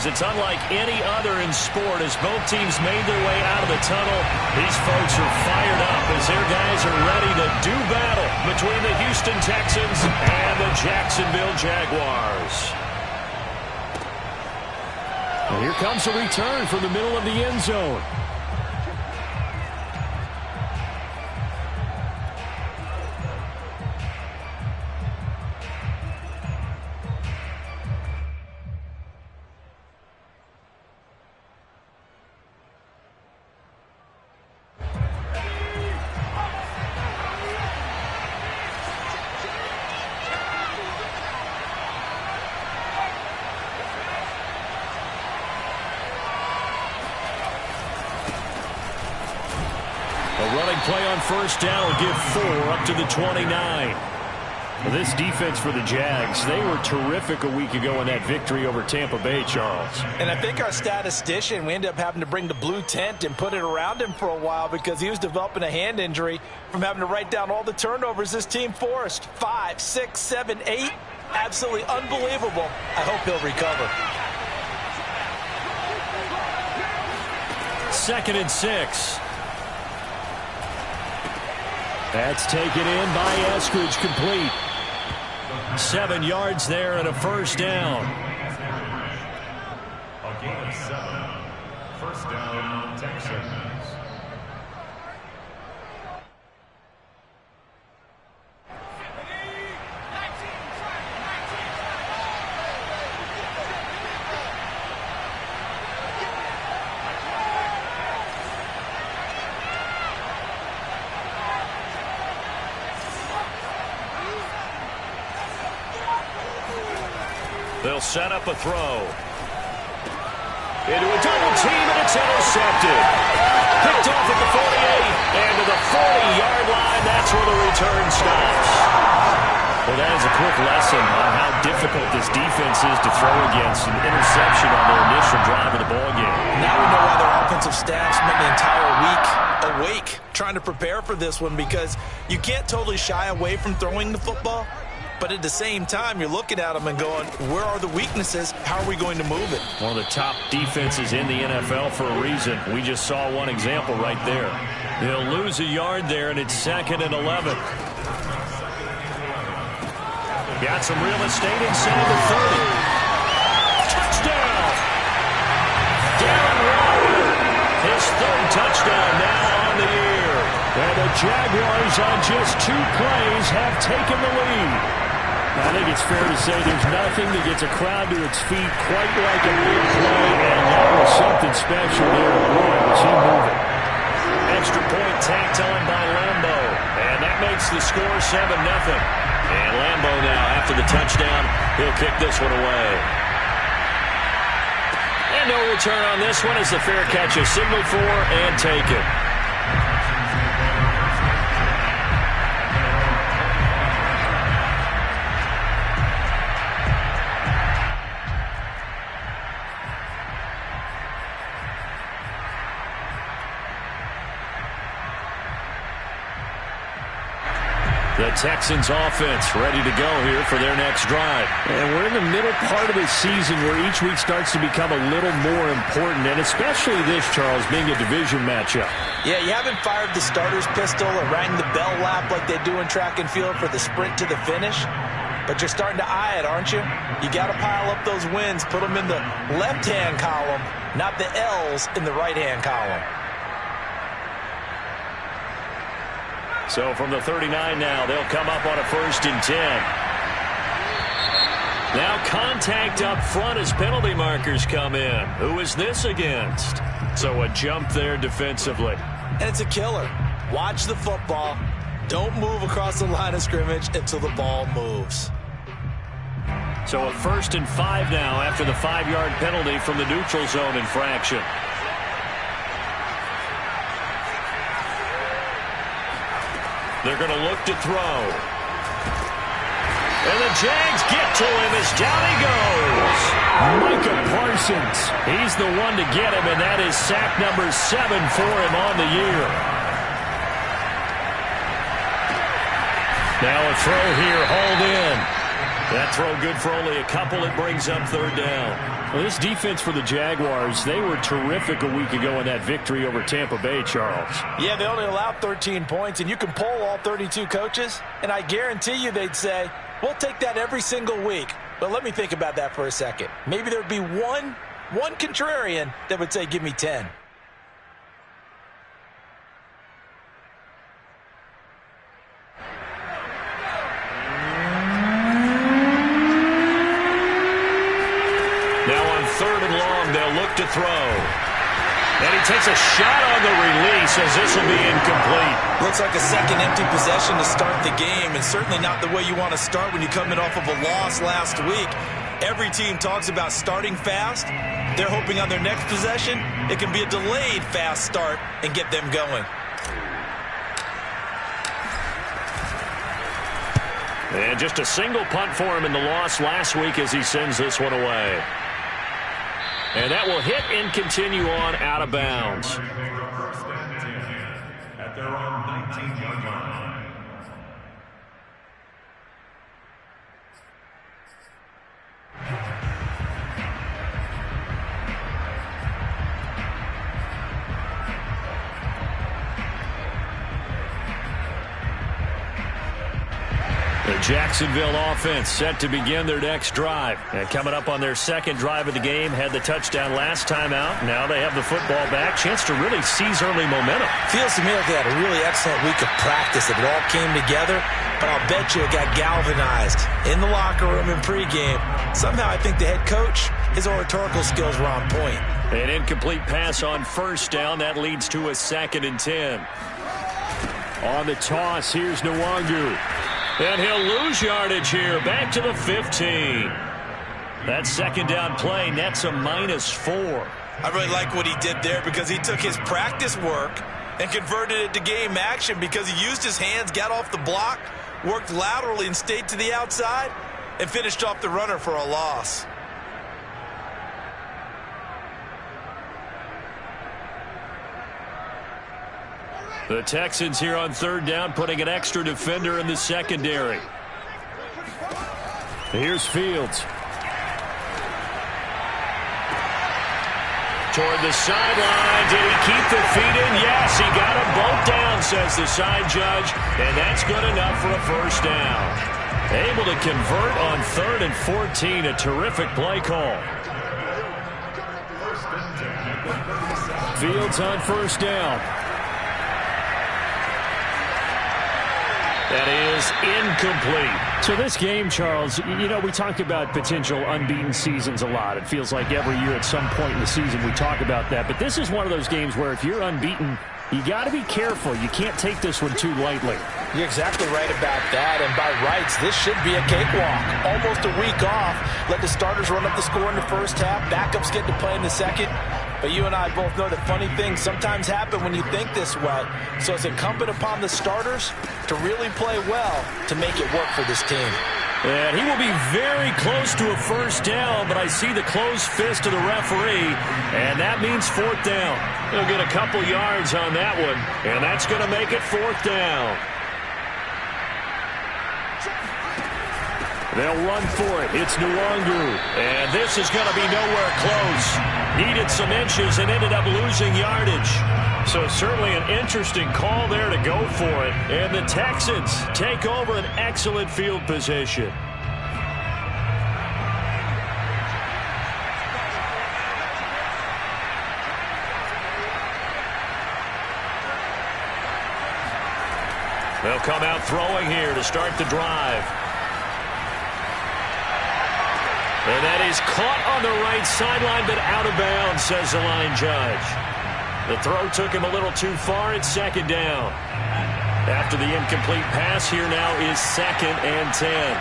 because it's unlike any other in sport. As both teams made their way out of the tunnel, these folks are fired up as their guys are ready to do battle between the Houston Texans and the Jacksonville Jaguars. And here comes a return from the middle of the end zone. Play on first down will give 4 up to the 29. Well, this defense for the Jags, they were terrific a week ago in that victory over Tampa Bay, Charles. And I think our statistician, we ended up having to bring the blue tent and put it around him for a while because he was developing a hand injury from having to write down all the turnovers this team forced. 5, 6, 7, 8. Absolutely unbelievable. I hope he'll recover. 2nd and 6. That's taken in by Eskridge, complete. 7 yards there and a first down. A gain of 7. First down, Texans. They'll set up a throw. Into a double team, and it's intercepted. Picked off at the 48, and to the 40-yard line. That's where the return stops. Well, that is a quick lesson on how difficult this defense is to throw against. An interception on their initial drive of the ballgame. Now we know why their offensive staff spent the entire week awake trying to prepare for this one, because you can't totally shy away from throwing the football. But at the same time, you're looking at them and going, where are the weaknesses? How are we going to move it? One of the top defenses in the NFL for a reason. We just saw one example right there. They'll lose a yard there, and it's 2nd and 11. Got some real estate inside the 30. Touchdown! Darren Waller, his 3rd touchdown now on the year. And the Jaguars on just 2 plays have taken the lead. I think it's fair to say there's nothing that gets a crowd to its feet quite like a big play, and that was something special there. Boy, was he moving. Extra point tacked on by Lambo, and that makes the score 7-0. And Lambo now, after the touchdown, he'll kick this one away. And no return on this one as the fair catch is signaled for and taken. The Texans offense ready to go here for their next drive. And we're in the middle part of the season where each week starts to become a little more important, and especially this, Charles, being a division matchup. Yeah, you haven't fired the starter's pistol or rang the bell lap like they do in track and field for the sprint to the finish, but you're starting to eye it, aren't you? You got to pile up those wins, put them in the left-hand column, not the L's in the right-hand column. So from the 39 now, they'll come up on a 1st and 10. Now contact up front as penalty markers come in. Who is this against? So a jump there defensively. And it's a killer. Watch the football. Don't move across the line of scrimmage until the ball moves. So a 1st and 5 now after the 5-yard penalty from the neutral zone infraction. They're going to look to throw. And the Jags get to him as down he goes. Micah Parsons. He's the one to get him, and that is sack number 7 for him on the year. Now a throw here, hauled in. That throw good for only a couple. It brings up 3rd down. Well, this defense for the Jaguars, they were terrific a week ago in that victory over Tampa Bay, Charles. Yeah, they only allowed 13 points, and you can poll all 32 coaches, and I guarantee you they'd say, we'll take that every single week. But let me think about that for a second. Maybe there'd be one contrarian that would say, give me 10. Third and long, they'll look to throw. And he takes a shot on the release as this will be incomplete. Looks like a second empty possession to start the game, and certainly not the way you want to start when you're coming off of a loss last week. Every team talks about starting fast. They're hoping on their next possession, it can be a delayed fast start and get them going. And just a single punt for him in the loss last week as he sends this one away. And that will hit and continue on out of bounds. First and 10 at their own 19-yard line. The Jacksonville offense set to begin their next drive. And coming up on their second drive of the game, had the touchdown last time out. Now they have the football back. Chance to really seize early momentum. Feels to me like they had a really excellent week of practice. It all came together, but I'll bet you it got galvanized in the locker room in pregame. Somehow I think the head coach, his oratorical skills were on point. An incomplete pass on first down. That leads to a 2nd and 10. On the toss, here's Nwangu. And he'll lose yardage here, back to the 15. That second down play nets a -4. I really like what he did there because he took his practice work and converted it to game action because he used his hands, got off the block, worked laterally and stayed to the outside, and finished off the runner for a loss. The Texans here on third down, putting an extra defender in the secondary. Here's Fields. Toward the sideline. Did he keep the feet in? Yes, he got them both down, says the side judge. And that's good enough for a first down. Able to convert on 3rd and 14. A terrific play call. Fields on first down. That is incomplete. So this game, Charles, you know, we talk about potential unbeaten seasons a lot. It feels like every year at some point in the season we talk about that. But this is one of those games where if you're unbeaten, you got to be careful. You can't take this one too lightly. You're exactly right about that. And by rights, this should be a cakewalk. Almost a week off. Let the starters run up the score in the first half. Backups get to play in the second. But you and I both know that funny things sometimes happen when you think this way. So it's incumbent upon the starters to really play well to make it work for this team. And he will be very close to a first down, but I see the closed fist of the referee, and that means 4th down. He'll get a couple yards on that one, and that's going to make it 4th down. They'll run for it. It's Nwangu. And this is going to be nowhere close. Needed some inches and ended up losing yardage. So certainly an interesting call there to go for it. And the Texans take over an excellent field position. They'll come out throwing here to start the drive. And that is caught on the right sideline, but out of bounds, says the line judge. The throw took him a little too far. It's 2nd down. After the incomplete pass, here now is 2nd and 10.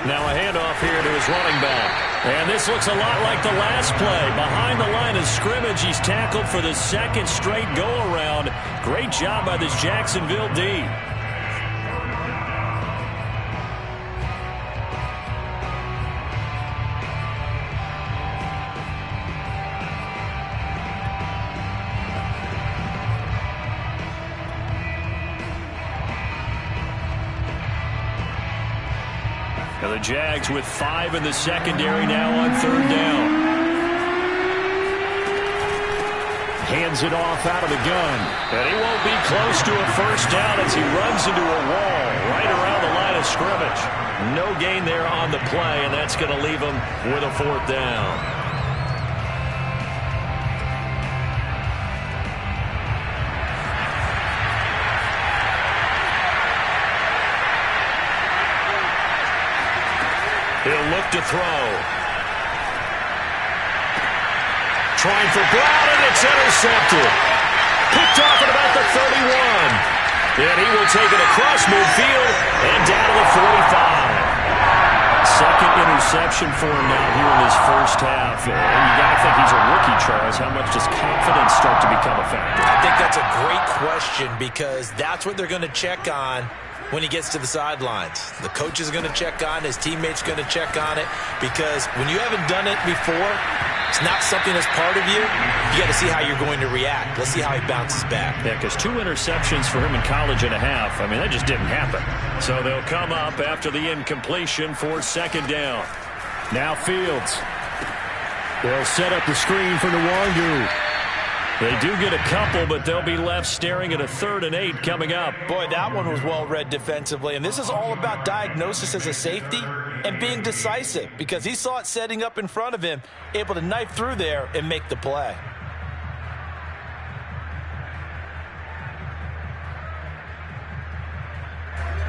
Now a handoff here to his running back. And this looks a lot like the last play. Behind the line of scrimmage, he's tackled for the 2nd straight go-around. Great job by this Jacksonville D. And the Jags with 5 in the secondary now on 3rd down. Hands it off out of the gun. And he won't be close to a first down as he runs into a wall right around the line of scrimmage. No gain there on the play, and that's going to leave him with a 4th down. He'll look to throw. Trying for Brown, and it's intercepted. Picked off at about the 31. And he will take it across midfield and down to the 45. Second interception for him now here in this first half. And you got to think he's a rookie, Charles. How much does confidence start to become a factor? I think that's a great question because that's what they're going to check on when he gets to the sidelines. The coach is going to check on, his teammates going to check on it, because when you haven't done it before, it's not something that's part of you. You got to see how you're going to react. Let's see how he bounces back. Yeah, because 2 interceptions for him in college and a half. I mean, that just didn't happen. So they'll come up after the incompletion for 2nd down. Now Fields. They'll set up the screen for Nwangu. They do get a couple, but they'll be left staring at a 3rd and 8 coming up. Boy, that one was well read defensively. And this is all about diagnosis as a safety and being decisive, because he saw it setting up in front of him, able to knife through there and make the play.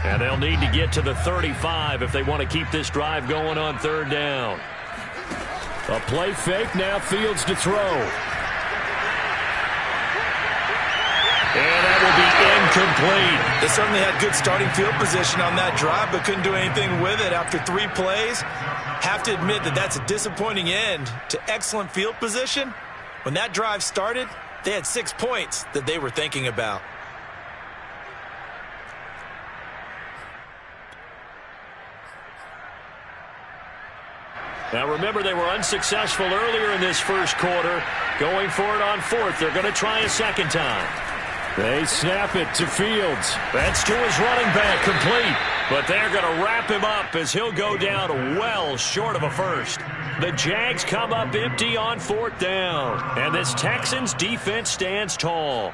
And they'll need to get to the 35 if they want to keep this drive going on 3rd down. A play fake, now Fields to throw. And that will be incomplete. They certainly had good starting field position on that drive, but couldn't do anything with it after 3 plays. Have to admit that that's a disappointing end to excellent field position. When that drive started, they had 6 points that they were thinking about. Now remember, they were unsuccessful earlier in this first quarter. Going for it on 4th. They're going to try a 2nd time. They snap it to Fields. That's to his running back, complete. But they're going to wrap him up as he'll go down well short of a first. The Jags come up empty on 4th down. And this Texans defense stands tall.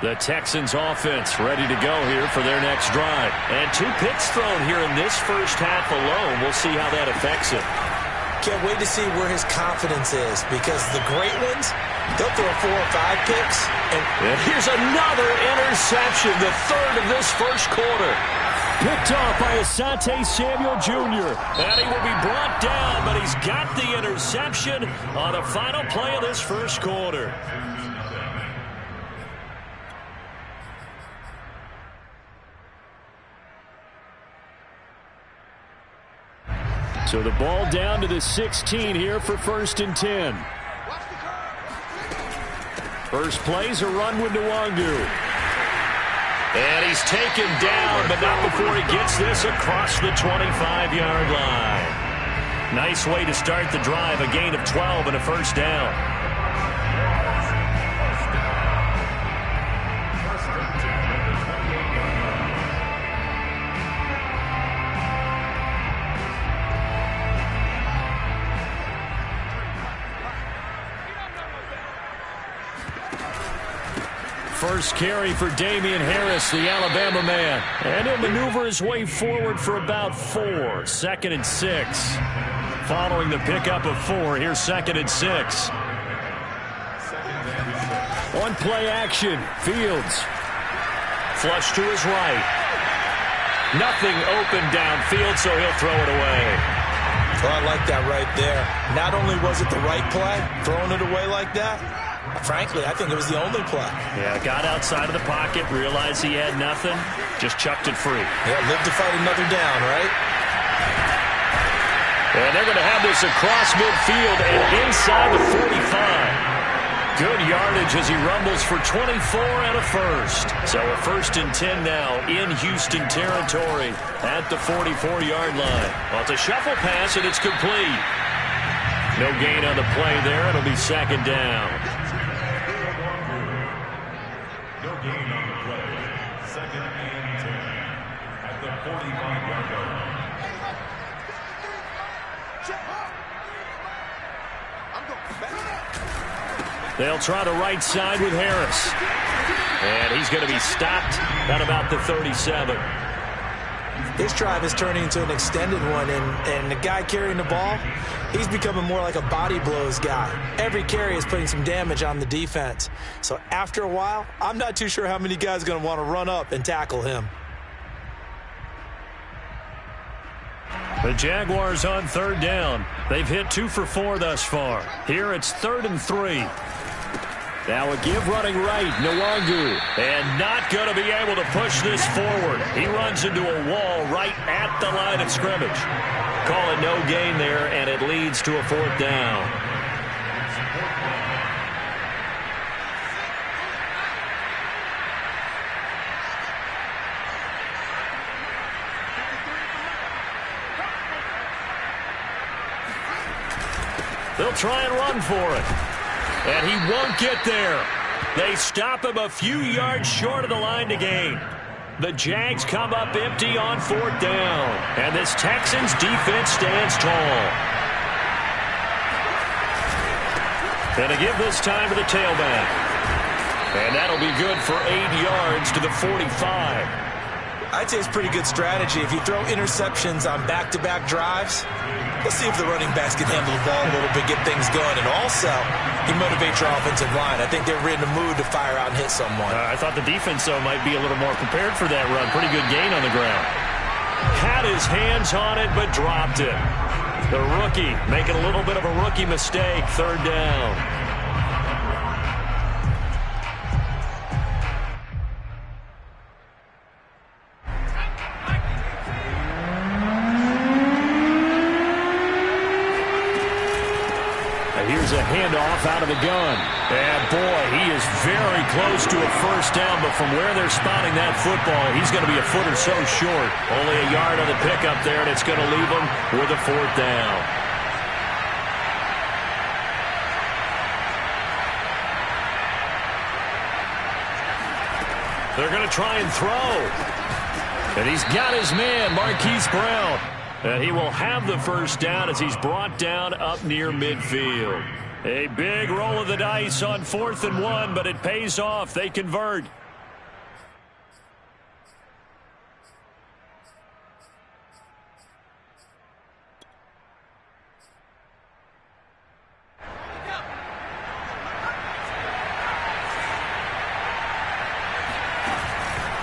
The Texans offense ready to go here for their next drive. And 2 picks thrown here in this first half alone. We'll see how that affects him. Can't wait to see where his confidence is, because the great ones, they'll throw 4 or 5 picks. And here's another interception, the 3rd of this first quarter. Picked off by Asante Samuel Jr. And he will be brought down, but he's got the interception on the final play of this first quarter. So the ball down to the 16 here for 1st and 10. First play's a run with Nwangu. And he's taken down, but not before he gets this across the 25-yard line. Nice way to start the drive, a gain of 12 and a first down. First carry for Damian Harris, the Alabama man. And he'll maneuver his way forward for about 4. 2nd and 6. Following the pickup of 4, here's 2nd and 6. On play action, Fields. Flush to his right. Nothing open downfield, so he'll throw it away. Well, I like that right there. Not only was it the right play, throwing it away like that, frankly, I think it was the only play. Yeah, got outside of the pocket, realized he had nothing, just chucked it free. Yeah, live to fight another down, right? And they're going to have this across midfield and inside the 45. Good yardage as he rumbles for 24 and a first. So a 1st and 10 now in Houston territory at the 44-yard line. Well, it's a shuffle pass, and it's complete. No gain on the play there. It'll be 2nd down. No gain 45-yard line. They'll try the right side with Harris. And he's going to be stopped at about the 37. This drive is turning into an extended one, and the guy carrying the ball, he's becoming more like a body blows guy. Every carry is putting some damage on the defense. So after a while, I'm not too sure how many guys are going to want to run up and tackle him. The Jaguars on third down. They've hit 2 for 4 thus far. Here it's 3rd and 3. Now a give running right, Nwangu. And not going to be able to push this forward. He runs into a wall right at the line of scrimmage. Call it no gain there, and it leads to a 4th down. They'll try and run for it. And he won't get there. They stop him a few yards short of the line to gain. The Jags come up empty on 4th down. And this Texans defense stands tall. And to give this time to the tailback. And that'll be good for 8 yards to the 45. I'd say it's pretty good strategy. If you throw interceptions on back-to-back drives, let's see if the running backs can handle the ball a little bit, get things going. And also, he motivates your offensive line. I think they're in the mood to fire out and hit someone. I thought the defense, though, might be a little more prepared for that run. Pretty good gain on the ground. Had his hands on it, but dropped it. The rookie making a little bit of a rookie mistake. 3rd down. Here's a handoff out of the gun. And, boy, he is very close to a 1st down, but from where they're spotting that football, he's going to be a foot or so short. Only a yard on the pickup there, and it's going to leave him with a 4th down. They're going to try and throw. And he's got his man, Marquise Brown. And he will have the 1st down as he's brought down up near midfield. A big roll of the dice on 4th and 1, but it pays off. They convert.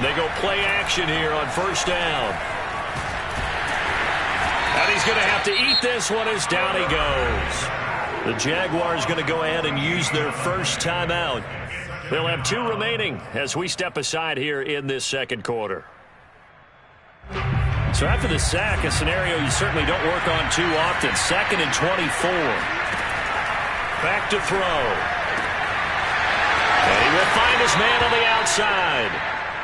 They go play action here on 1st down. And he's going to have to eat this one as down he goes. The Jaguars going to go ahead and use their 1st timeout. They'll have 2 remaining as we step aside here in this 2nd quarter. So after the sack, a scenario you certainly don't work on too often. 2nd and 24. Back to throw. And he will find his man on the outside.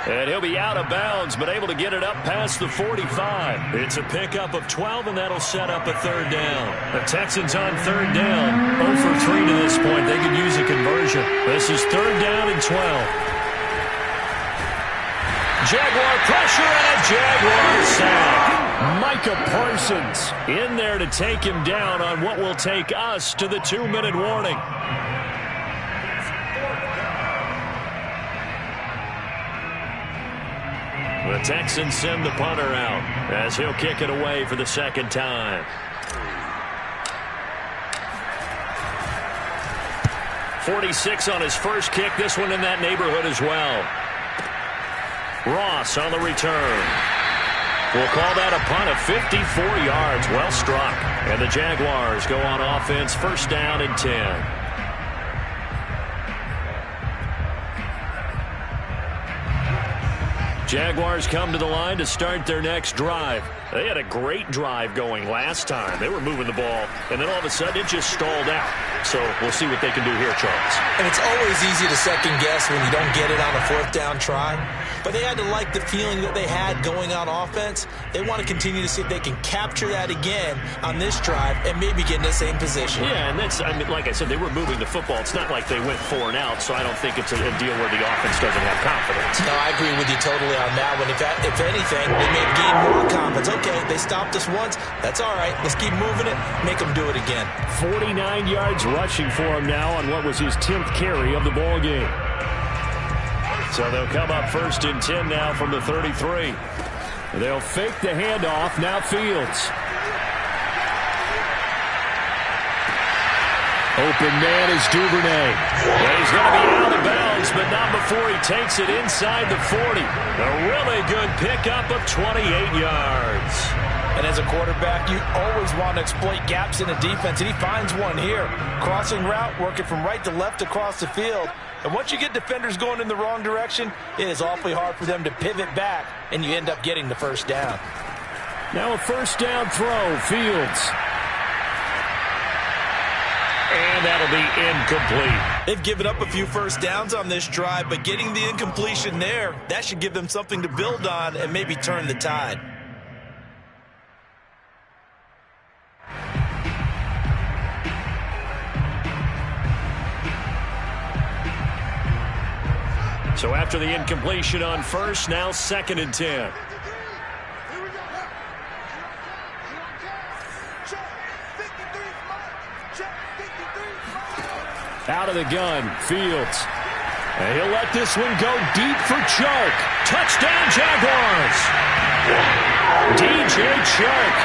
And he'll be out of bounds, but able to get it up past the 45. It's a pickup of 12, and that'll set up a 3rd down. The Texans on 3rd down. 0 for 3 to this point. They could use a conversion. This is 3rd down and 12. Jaguar pressure and a Jaguar sack. Micah Parsons in there to take him down on what will take us to the 2-minute warning. The Texans send the punter out as he'll kick it away for the 2nd time. 46 on his first kick. This one in that neighborhood as well. Ross on the return. We'll call that a punt of 54 yards. Well struck. And the Jaguars go on offense. 1st down and 10. Jaguars come to the line to start their next drive. They had a great drive going last time. They were moving the ball, and then all of a sudden it just stalled out. So we'll see what they can do here, Charles. And it's always easy to second guess when you don't get it on a 4th down try. But they had to like the feeling that they had going on offense. They want to continue to see if they can capture that again on this drive and maybe get in the same position. Yeah, and that's, I mean, like I said, they were moving the football. It's not like they went 4 and out, so I don't think it's a deal where the offense doesn't have confidence. No, I agree with you totally touchdown now when, if anything, they may have gained more confidence. Okay, they stopped us once. That's all right. Let's keep moving it. Make them do it again. 49 yards rushing for him now on what was his 10th carry of the ball game. So they'll come up 1st and 10 now from the 33. They'll fake the handoff. Now Fields. Open man is Duvernay. And he's going to be out of bounds, but not before he takes it inside the 40. A really good pickup of 28 yards. And as a quarterback, you always want to exploit gaps in a defense, and he finds one here. Crossing route, working from right to left across the field. And once you get defenders going in the wrong direction, it is awfully hard for them to pivot back, and you end up getting the first down. Now a first down throw, Fields. And that'll be incomplete. They've given up a few first downs on this drive, but getting the incompletion there, that should give them something to build on and maybe turn the tide. So after the incompletion on first, now 2nd and 10. Out of the gun, Fields. And he'll let this one go deep for Chark. Touchdown, Jaguars! DJ Chark,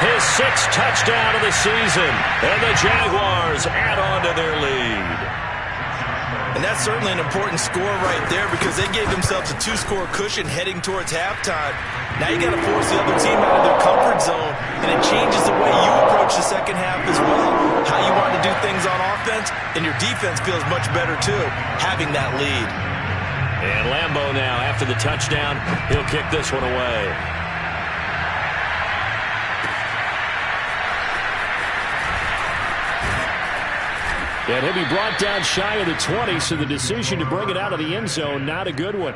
his 6th touchdown of the season. And the Jaguars add on to their lead. And that's certainly an important score right there because they gave themselves a 2-score cushion heading towards halftime. Now you got to force the other team out of their comfort zone, and it changes the way you approach the second half as well. How you want to do things on offense, and your defense feels much better too, having that lead. And Lambeau now, after the touchdown, he'll kick this one away. And he'll be brought down shy of the 20, so the decision to bring it out of the end zone, not a good one.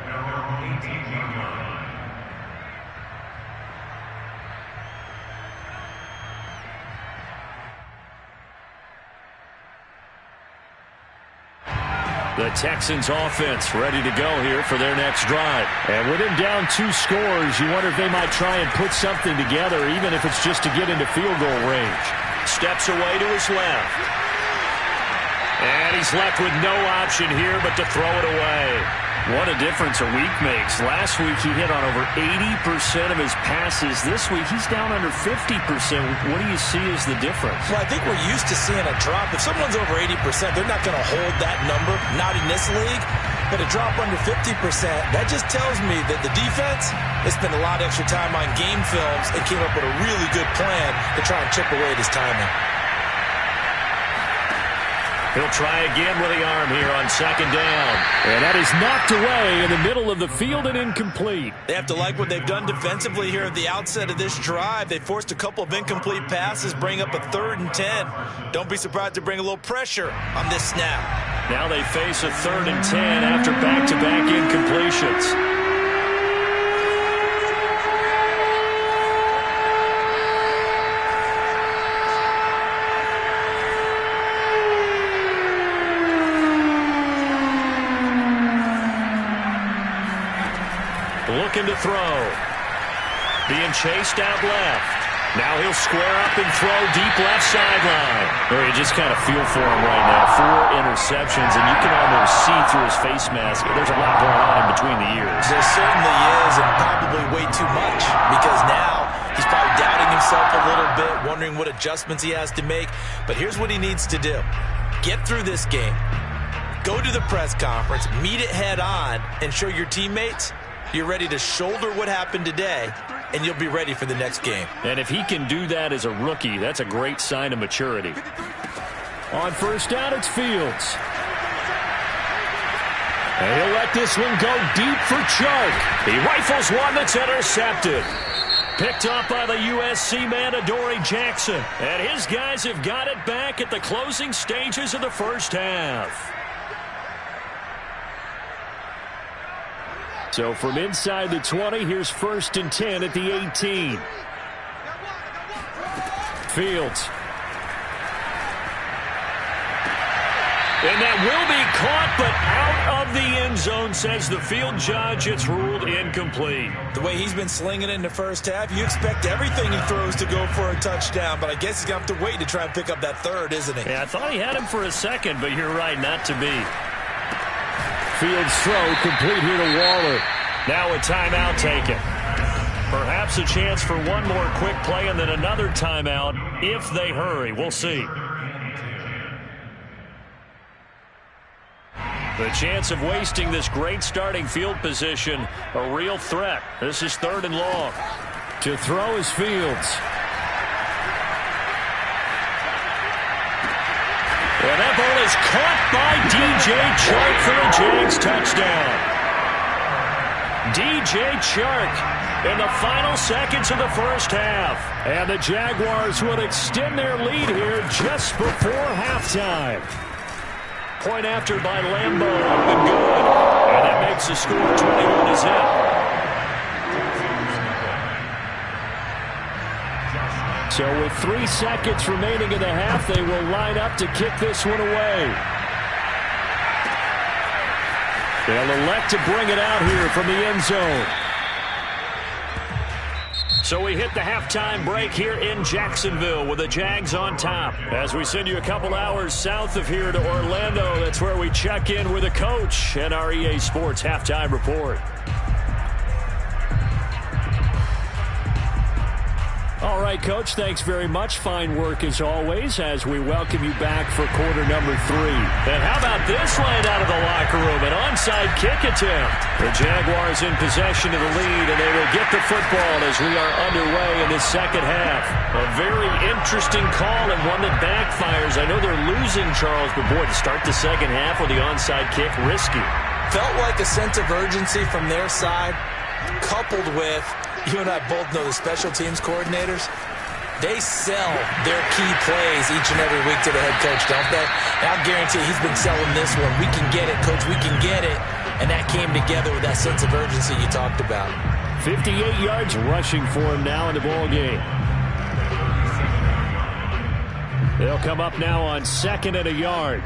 The Texans offense ready to go here for their next drive. And with him down 2 scores, you wonder if they might try and put something together, even if it's just to get into field goal range. Steps away to his left. And he's left with no option here but to throw it away. What a difference a week makes. Last week he hit on over 80% of his passes. This week he's down under 50%. What do you see as the difference? Well, I think we're used to seeing a drop. If someone's over 80%, they're not going to hold that number, not in this league. But a drop under 50%, that just tells me that the defense has spent a lot of extra time on game films and came up with a really good plan to try and chip away at his timing. He'll try again with the arm here on 2nd down. And that is knocked away in the middle of the field and incomplete. They have to like what they've done defensively here at the outset of this drive. They forced a couple of incomplete passes, bring up a 3rd and 10. Don't be surprised to bring a little pressure on this snap. Now they face a 3rd and 10 after back-to-back incompletions. Looking to throw. Being chased out left. Now he'll square up and throw deep left sideline. Well, you just kind of feel for him right now. 4 interceptions, and you can almost see through his face mask. There's a lot going on in between the ears. There certainly is, and probably way too much, because now he's probably doubting himself a little bit, wondering what adjustments he has to make. But here's what he needs to do. Get through this game. Go to the press conference, meet it head on, and show your teammates you're ready to shoulder what happened today, and you'll be ready for the next game. And if he can do that as a rookie, that's a great sign of maturity. On first down, it's Fields. And he'll let this one go deep for Chark. He rifles one that's intercepted. Picked up by the USC man, Adoree Jackson. And his guys have got it back at the closing stages of the first half. So from inside the 20, here's 1st and 10 at the 18. Fields. And that will be caught, but out of the end zone, says the field judge. It's ruled incomplete. The way he's been slinging it in the first half, you expect everything he throws to go for a touchdown, but I guess he's going to have to wait to try and pick up that third, isn't he? Yeah, I thought he had him for a second, but you're right, not to be. Fields throw complete here to Waller. Now a timeout taken. Perhaps a chance for one more quick play and then another timeout if they hurry. We'll see. The chance of wasting this great starting field position, a real threat. This is 3rd and long. To throw is Fields. And that ball is caught by D.J. Chark for a Jags touchdown. D.J. Chark in the final seconds of the first half. And the Jaguars would extend their lead here just before halftime. Point after by Lambeau, up and good. And that makes the score 21-0. So with 3 seconds remaining in the half, they will line up to kick this one away. They'll elect to bring it out here from the end zone. So we hit the halftime break here in Jacksonville with the Jags on top. As we send you a couple hours south of here to Orlando, that's where we check in with the coach and our EA Sports halftime report. All right, Coach, thanks very much. Fine work as always as we welcome you back for quarter number 3. And how about this line out of the locker room? An onside kick attempt. The Jaguars in possession of the lead, and they will get the football as we are underway in this second half. A very interesting call and one that backfires. I know they're losing, Charles, but boy, to start the second half with the onside kick, risky. Felt like a sense of urgency from their side, coupled with, you and I both know the special teams coordinators, they sell their key plays each and every week to the head coach, don't they? And I'll guarantee he's been selling this one. We can get it, coach, we can get it. And that came together with that sense of urgency you talked about. 58 yards rushing for him now in the ball game. They'll come up now on 2nd and a yard.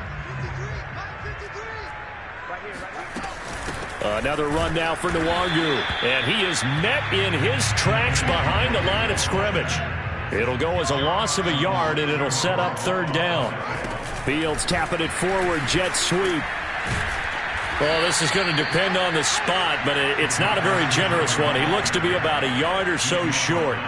Another run now for Nwangu. And he is met in his tracks behind the line of scrimmage. It'll go as a loss of a yard, and it'll set up 3rd down. Fields tapping it forward, jet sweep. Well, this is going to depend on the spot, but it's not a very generous one. He looks to be about a yard or so short.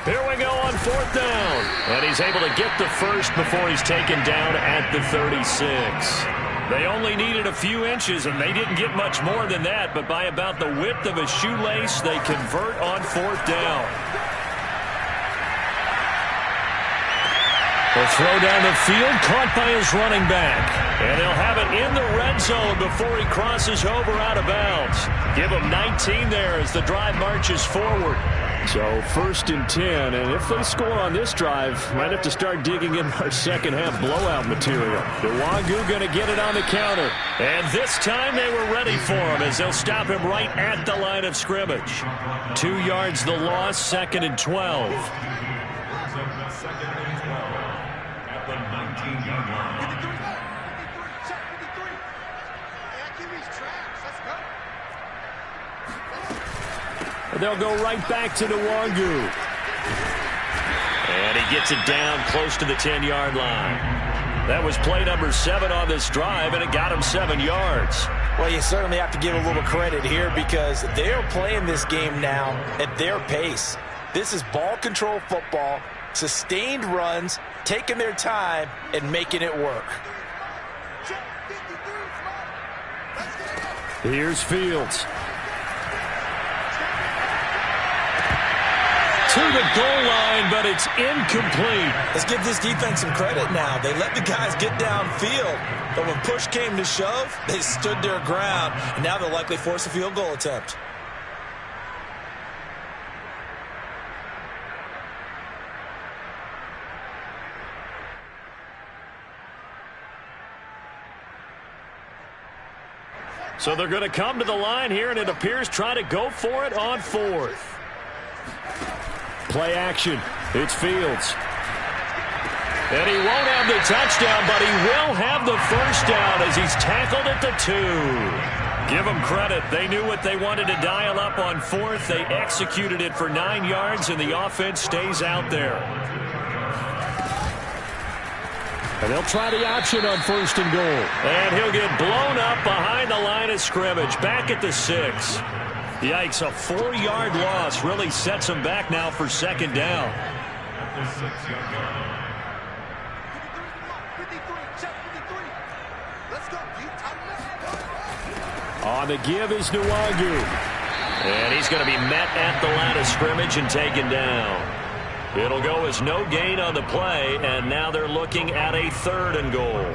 Here we go on 4th down. And he's able to get the first before he's taken down at the 36. They only needed a few inches, and they didn't get much more than that. But by about the width of a shoelace, they convert on 4th down. The throw down the field, caught by his running back. And they'll have it in the red zone before he crosses over out of bounds. Give him 19 there as the drive marches forward. So 1st and 10, and if they score on this drive, might have to start digging in our second half blowout material. Nwangu going to get it on the counter. And this time they were ready for him as they'll stop him right at the line of scrimmage. 2 yards the loss, 2nd and 12. At the 19-yard line. They'll go right back to Nwangu. And he gets it down close to the 10-yard line. That was play number 7 on this drive, and it got him 7 yards. Well, you certainly have to give a little credit here because they're playing this game now at their pace. This is ball control football, sustained runs, taking their time, and making it work. Here's Fields. To the goal line, but it's incomplete. Let's give this defense some credit now. They let the guys get downfield, but when push came to shove, they stood their ground, and now they'll likely force a field goal attempt. So they're going to come to the line here, and it appears try to go for it on fourth. Play action. It's Fields. And he won't have the touchdown, but he will have the first down as he's tackled at the 2. Give them credit. They knew what they wanted to dial up on fourth. They executed it for 9 yards, and the offense stays out there. And they'll try the option on 1st and goal. And he'll get blown up behind the line of scrimmage, back at the 6. Yikes, a 4-yard loss really sets him back now for 2nd down. On the give is Nwangu. And he's going to be met at the line of scrimmage and taken down. It'll go as no gain on the play, and now they're looking at a 3rd and goal.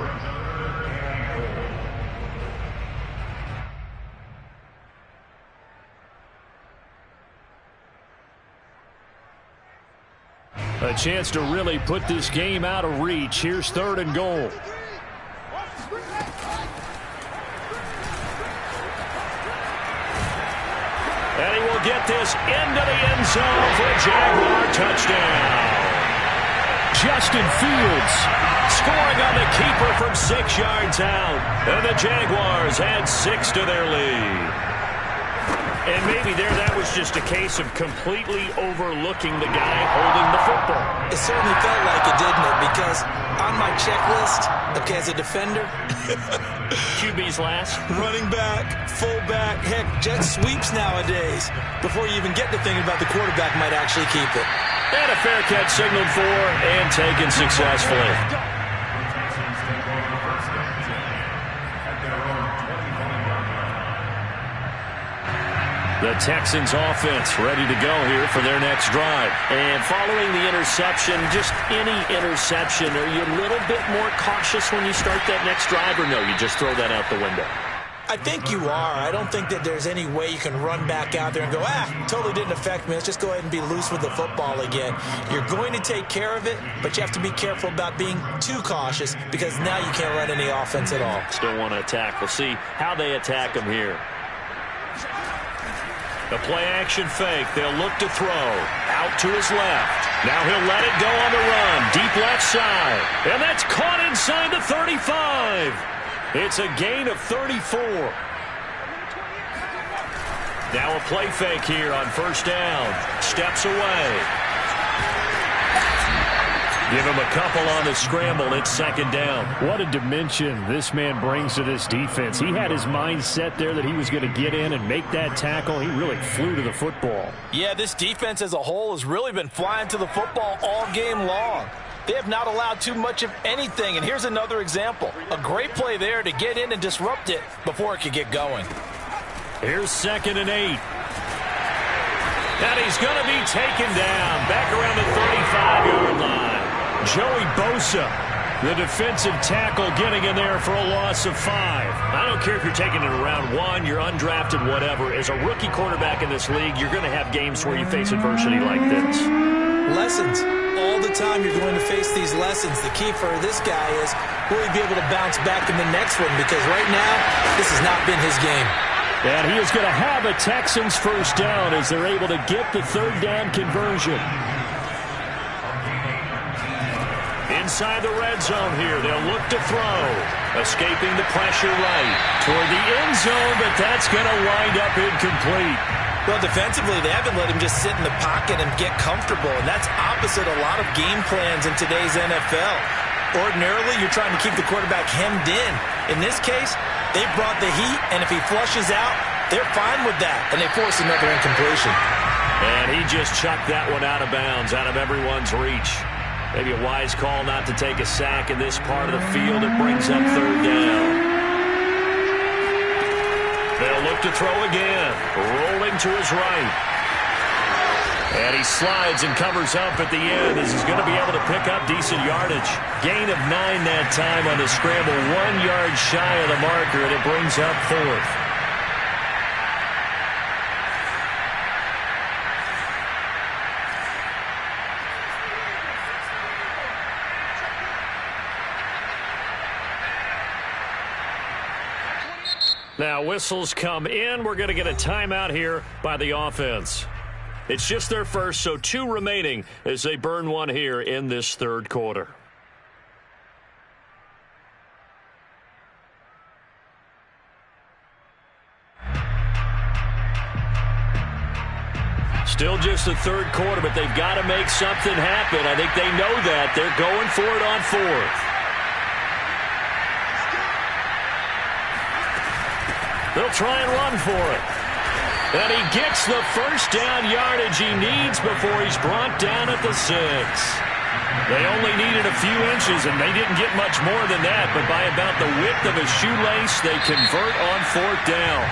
A chance to really put this game out of reach. Here's 3rd and goal. And he will get this into the end zone for a Jaguar touchdown. Justin Fields scoring on the keeper from 6 yards out. And the Jaguars add 6 to their lead. And maybe there that was just a case of completely overlooking the guy holding the football. It certainly felt like it, didn't it? Because on my checklist, okay, as a defender, QB's last. running back, fullback, heck, jet sweeps nowadays. Before you even get to thinking about the quarterback might actually keep it. And a fair catch signaled for and taken successfully. The Texans offense ready to go here for their next drive. And following the interception, just any interception, are you a little bit more cautious when you start that next drive, or no, you just throw that out the window? I think you are. I don't think that there's any way you can run back out there and go, totally didn't affect me. Let's just go ahead and be loose with the football again. You're going to take care of it, but you have to be careful about being too cautious because now you can't run any offense at all. Still want to attack. We'll see how they attack them here. The play-action fake. They'll look to throw. Out to his left. Now he'll let it go on the run. Deep left side. And that's caught inside the 35. It's a gain of 34. Now a play fake here on 1st down. Steps away. Give him a couple on the scramble. It's 2nd down. What a dimension this man brings to this defense. He had his mind set there that he was going to get in and make that tackle. He really flew to the football. Yeah, this defense as a whole has really been flying to the football all game long. They have not allowed too much of anything, and here's another example. A great play there to get in and disrupt it before it could get going. Here's 2nd and 8. And he's going to be taken down back around the 35-yard line. Joey Bosa, the defensive tackle, getting in there for a loss of 5. I don't care if you're taking it around 1, you're undrafted, whatever. As a rookie quarterback in this league, you're going to have games where you face adversity like this. Lessons. All the time you're going to face these lessons. The key for this guy is, will he be able to bounce back in the next one? Because right now, this has not been his game. And he is going to have a Texans first down as they're able to get the 3rd down conversion. Inside the red zone here, they'll look to throw. Escaping the pressure right toward the end zone, but that's going to wind up incomplete. Well, defensively, they haven't let him just sit in the pocket and get comfortable, and that's opposite a lot of game plans in today's NFL. Ordinarily, you're trying to keep the quarterback hemmed in. In this case, they brought the heat, and if he flushes out, they're fine with that, and they force another incompletion. And he just chucked that one out of bounds, out of everyone's reach. Maybe a wise call not to take a sack in this part of the field. It brings up 3rd down. They'll look to throw again. Rolling to his right. And he slides and covers up at the end as he's going to be able to pick up decent yardage. Gain of 9 that time on the scramble. 1 yard shy of the marker, and it brings up 4th. Now whistles come in. We're going to get a timeout here by the offense. It's just their first, so 2 remaining as they burn one here in this third quarter. Still just the third quarter, but they've got to make something happen. I think they know that. They're going for it on 4th. They'll try and run for it. And he gets the first down yardage he needs before he's brought down at the 6. They only needed a few inches, and they didn't get much more than that. But by about the width of a shoelace, they convert on 4th down.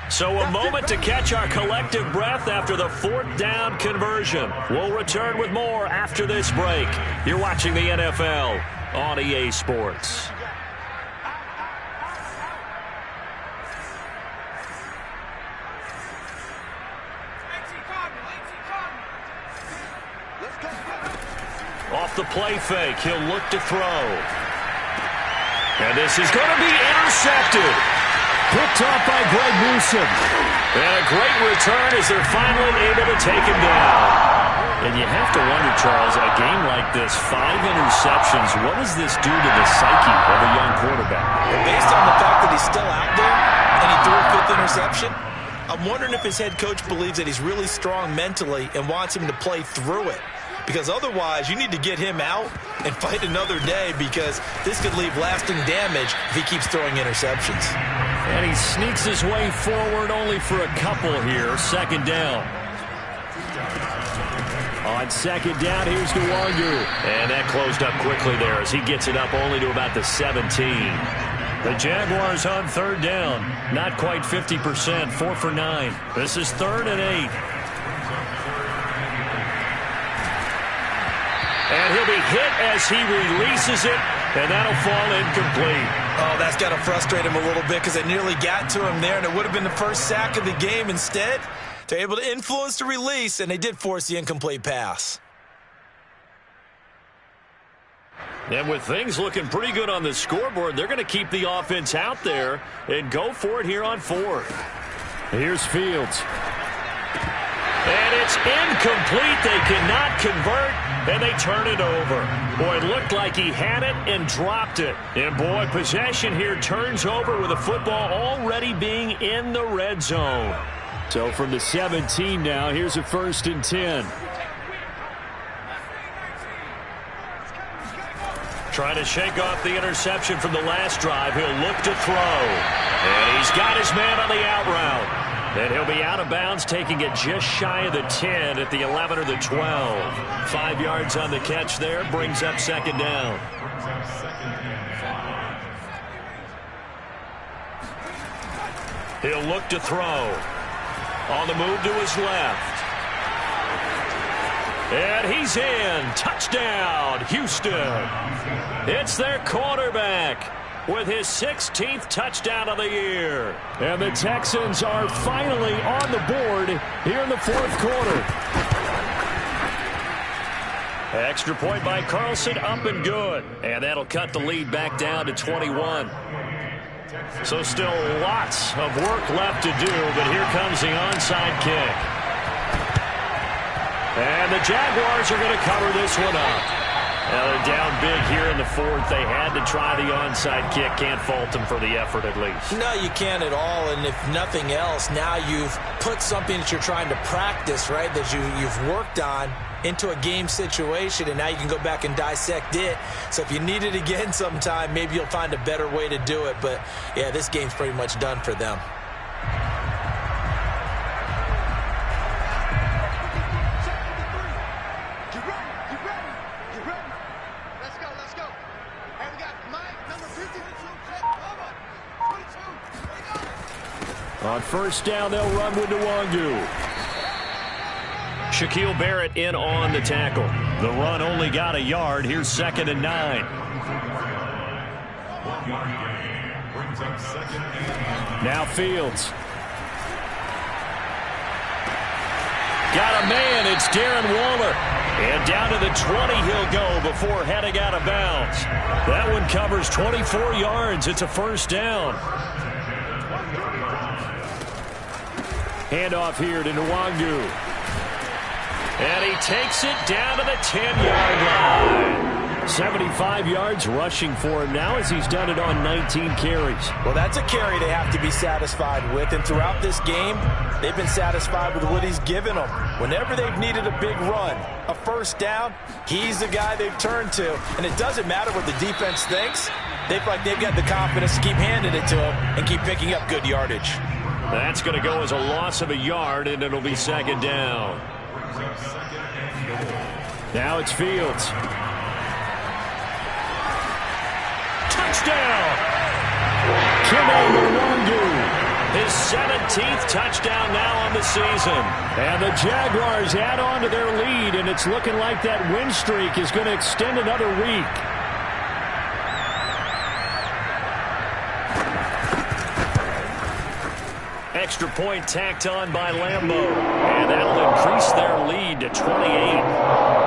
So a moment to catch our collective breath after the 4th down conversion. We'll return with more after this break. You're watching the NFL on EA Sports. Off the play fake, he'll look to throw. And this is going to be intercepted. Picked off by Greg Newsom. And a great return as they're finally able to take him down. And you have to wonder, Charles, a game like this, 5 interceptions, what does this do to the psyche of a young quarterback? Well, based on the fact that he's still out there and he threw a 5th interception, I'm wondering if his head coach believes that he's really strong mentally and wants him to play through it. Because otherwise, you need to get him out and fight another day, because this could leave lasting damage if he keeps throwing interceptions. And he sneaks his way forward only for a couple here. 2nd down. On 2nd down, here's Nwangu. And that closed up quickly there as he gets it up only to about the 17. The Jaguars on 3rd down. Not quite 50%. 4 for 9. This is 3rd and 8. And he'll be hit as he releases it, and that'll fall incomplete. Oh, that's got to frustrate him a little bit, because it nearly got to him there, and it would have been the first sack of the game. Instead, they're able to influence the release, and they did force the incomplete pass. And with things looking pretty good on the scoreboard, they're going to keep the offense out there and go for it here on 4th. Here's Fields. And it's incomplete. They cannot convert, and they turn it over. Boy, it looked like he had it and dropped it. And, boy, possession here turns over with the football already being in the red zone. So from the 17 now, here's a 1st and 10. Trying to shake off the interception from the last drive. He'll look to throw. And he's got his man on the out route. And he'll be out of bounds, taking it just shy of the 10 at the 11 or the 12. 5 yards on the catch there, brings up 2nd down. He'll look to throw. On the move to his left. And he's in. Touchdown, Houston. It's their quarterback with his 16th touchdown of the year. And the Texans are finally on the board here in the 4th quarter. Extra point by Carlson, up and good. And that'll cut the lead back down to 21. So still lots of work left to do, but here comes the onside kick. And the Jaguars are going to cover this one up. Now they're down big here in the 4th. They had to try the onside kick. Can't fault them for the effort at least. No, you can't at all. And if nothing else, now you've put something that you're trying to practice, right, that you've worked on into a game situation, and now you can go back and dissect it. So if you need it again sometime, maybe you'll find a better way to do it. But, yeah, this game's pretty much done for them. On 1st down, they'll run with Nwangu. Shaquille Barrett in on the tackle. The run only got a yard. Here's 2nd and 9. Now Fields. Got a man. It's Darren Waller. And down to the 20 he'll go before heading out of bounds. That one covers 24 yards. It's a 1st down. Handoff here to Nwangu. And he takes it down to the 10-yard line. 75 yards rushing for him now as he's done it on 19 carries. Well, that's a carry they have to be satisfied with. And throughout this game, they've been satisfied with what he's given them. Whenever they've needed a big run, a first down, he's the guy they've turned to. And it doesn't matter what the defense thinks. They feel like they've got the confidence to keep handing it to him and keep picking up good yardage. That's going to go as a loss of a yard, and it'll be second down. Now it's Fields. Touchdown! His 17th touchdown now on the season. And the Jaguars add on to their lead, and it's looking like that win streak is going to extend another week. Extra point tacked on by Lambeau. And that'll increase their lead to 28.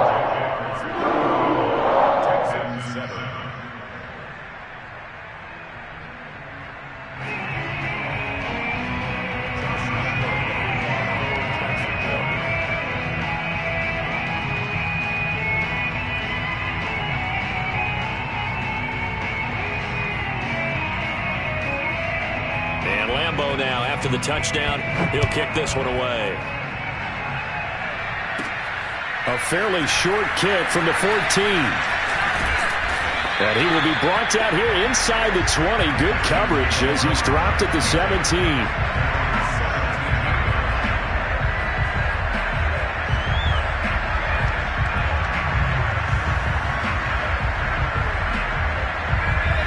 Now after the touchdown, he'll kick this one away. A fairly short kick from the 14. And he will be brought down here inside the 20. Good coverage as he's dropped at the 17.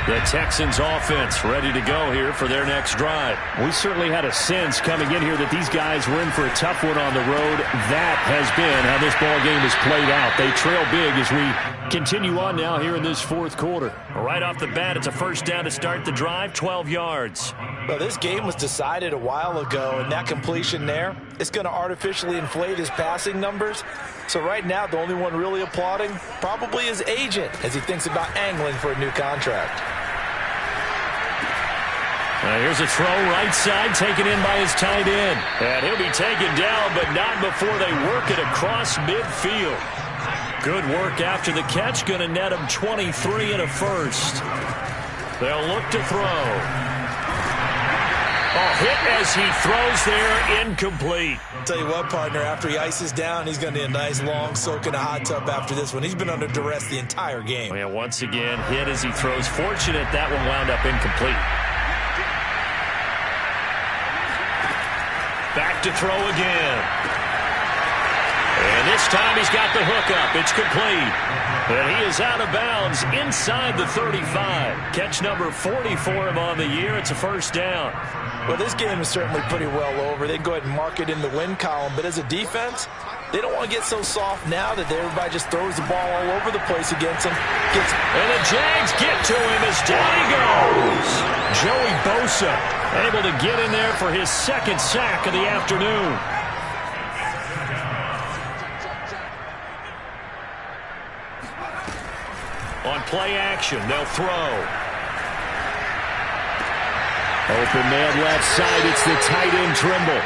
The Texans offense ready to go here for their next drive. We certainly had a sense coming in here that these guys were in for a tough one on the road. That has been how this ball game has played out. They trail big as we continue on now here in this fourth quarter. Right off the bat, it's a first down to start the drive, 12 yards. Well, this game was decided a while ago, and that completion there is going to artificially inflate his passing numbers. So right now, the only one really applauding probably his agent as he thinks about angling for a new contract. Here's a throw right side taken in by his tight end. And he'll be taken down, but not before they work it across midfield. Good work after the catch. Going to net him 23 and a first. They'll look to throw. A hit as he throws there, incomplete. I'll tell you what, partner, after he ices down, he's going to need a nice long soak in a hot tub after this one. He's been under duress the entire game. And once again, hit as he throws. Fortunate that one wound up incomplete. Back to throw again. And this time he's got the hook up. It's complete. And he is out of bounds inside the 35. Catch number 40 for him on the year. It's a first down. Well, this game is certainly pretty well over. They can go ahead and mark it in the win column. But as a defense, they don't want to get so soft now that everybody just throws the ball all over the place against them. And the Jags get to him as down he goes. Joey Bosa able to get in there for his second sack of the afternoon. On play action, they'll throw. Open man left side. It's the tight end Trimble.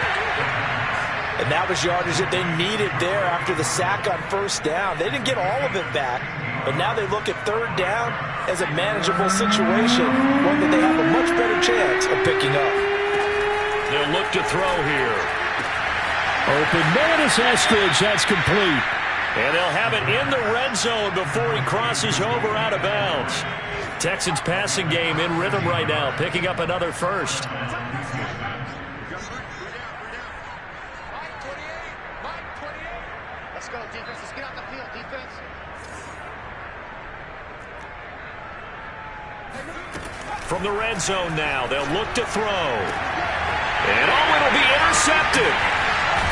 And that was yardage that they needed there after the sack on first down. They didn't get all of it back, but now they look at third down as a manageable situation, one that they have a much better chance of picking up. They'll look to throw here. Open man is Eskridge. That's complete. And they'll have it in the red zone before he crosses over out of bounds. Texans passing game in rhythm right now, picking up another first. Let's go, defense. Let's get out the field, defense. From the red zone now, they'll look to throw. And it'll be intercepted.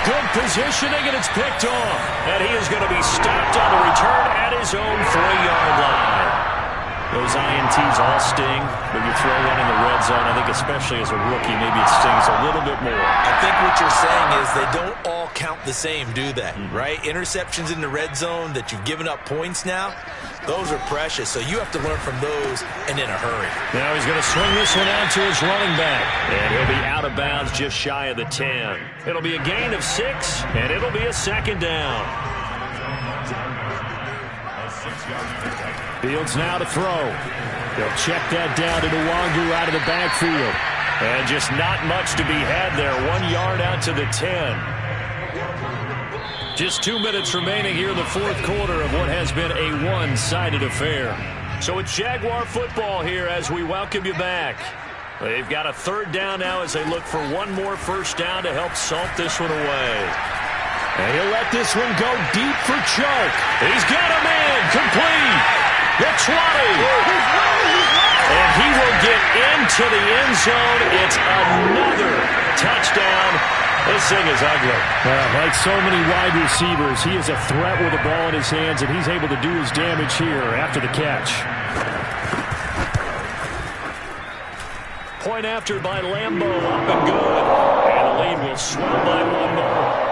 Good positioning, and it's picked off. And he is going to be stopped on the return at his own 3-yard line. Those INTs all sting, but you throw one in the red zone, I think especially as a rookie, maybe it stings a little bit more. I think what you're saying is they don't all count the same, do they? Right? Interceptions in the red zone that you've given up points now, those are precious. So you have to learn from those and in a hurry. Now he's going to swing this one out to his running back. And he'll be out of bounds just shy of the 10. It'll be a gain of 6, and it'll be a second down. Fields now to throw. They'll check that down to Nwangu out of the backfield. And just not much to be had there. 1 yard out to the 10. Just 2 minutes remaining here in the fourth quarter of what has been a one-sided affair. So it's Jaguar football here as we welcome you back. They've got a third down now as they look for one more first down to help salt this one away. And he'll let this one go deep for Chark. He's got a man complete. The 20. And he will get into the end zone. It's another touchdown. This thing is ugly. Like so many wide receivers, he is a threat with the ball in his hands, and he's able to do his damage here after the catch. Point after by Lambeau, up and good. And the lead will swell by one more.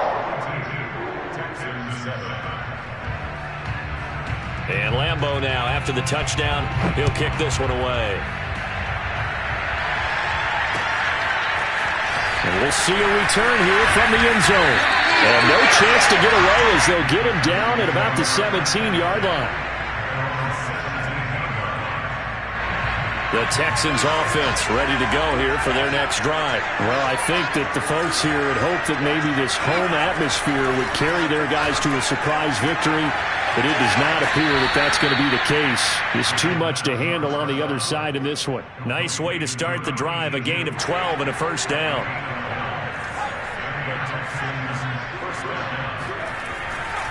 And Lambeau now, after the touchdown, he'll kick this one away. And we'll see a return here from the end zone. And no chance to get away as they'll get him down at about the 17-yard line. The Texans offense ready to go here for their next drive. Well, I think that the folks here had hoped that maybe this home atmosphere would carry their guys to a surprise victory, but it does not appear that that's going to be the case. Just too much to handle on the other side in this one. Nice way to start the drive, a gain of 12 and a first down.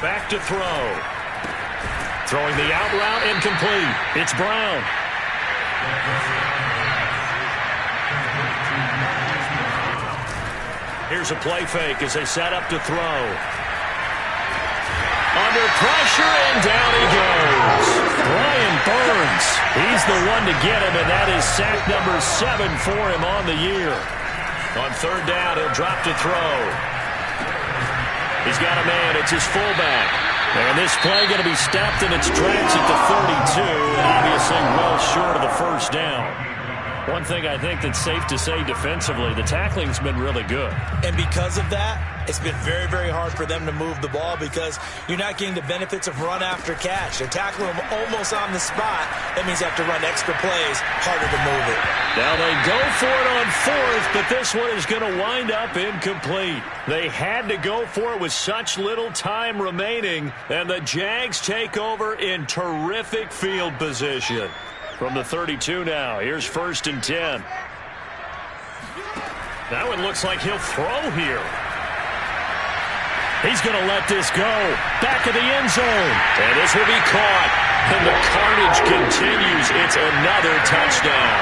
Back to throw. Throwing the out route, incomplete. It's Brown. Here's a play fake as they set up to throw. Under pressure, and down he goes. Brian Burns, he's the one to get him, and that is sack number 7 for him on the year. On third down, he'll drop to throw. He's got a man. It's his fullback. And this play going to be stopped in its tracks at the 32, and obviously well short of the first down. One thing I think that's safe to say defensively, the tackling's been really good. And because of that, it's been very, very hard for them to move the ball because you're not getting the benefits of run after catch. They're tackling them almost on the spot. That means you have to run extra plays, harder to move it. Now they go for it on fourth, but this one is going to wind up incomplete. They had to go for it with such little time remaining, and the Jags take over in terrific field position. From the 32 now, here's 1st and 10. That one looks like he'll throw here. He's going to let this go. Back of the end zone. And this will be caught. And the carnage continues. It's another touchdown.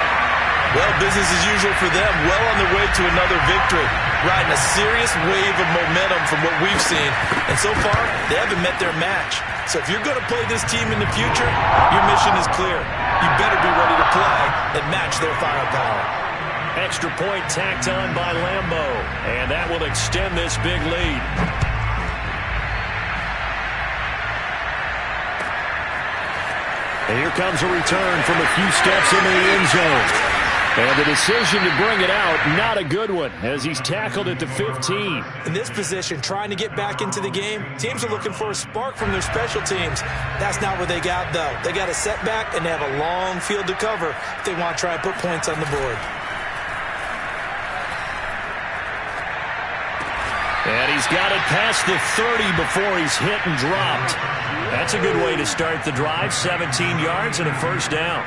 Well, business as usual for them. Well on their way to another victory. Riding a serious wave of momentum from what we've seen. And so far, they haven't met their match. So if you're going to play this team in the future, your mission is clear. You better be ready to play and match their firepower. Extra point tacked on by Lambeau. And that will extend this big lead. And here comes a return from a few steps into the end zone. And the decision to bring it out, not a good one, as he's tackled at the 15. In this position, trying to get back into the game, teams are looking for a spark from their special teams. That's not what they got, though. They got a setback, and they have a long field to cover if they want to try and put points on the board. And he's got it past the 30 before he's hit and dropped. That's a good way to start the drive. 17 yards and a first down.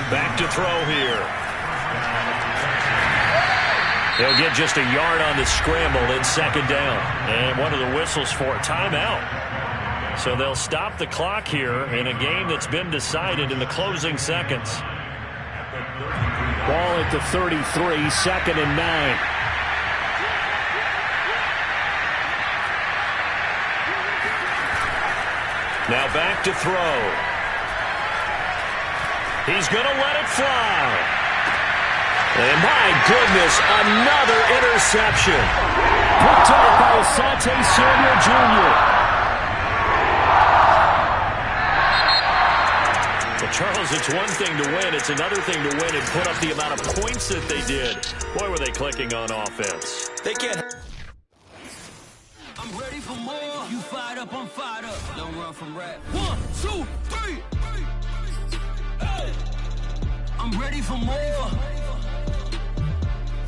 Back to throw here. He'll get just a yard on the scramble. It's second down. And one of the whistles for a timeout. So they'll stop the clock here in a game that's been decided in the closing seconds. Ball at the 33, 2nd and 9. Now back to throw. He's going to let it fly. And my goodness, another interception. Picked up by Asante Samuel Jr. Well, Charles, it's one thing to win. It's another thing to win and put up the amount of points that they did. Boy, were they clicking on offense. They can't. I'm ready for more. You fired up, I'm fired up. Don't run from rap. 1, 2, 3. Hey. I'm ready for more.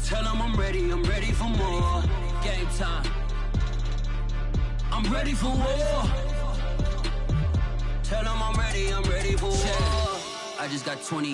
Tell them I'm ready for more. Game time. I'm ready for war. Tell them I'm ready for war. I just got 20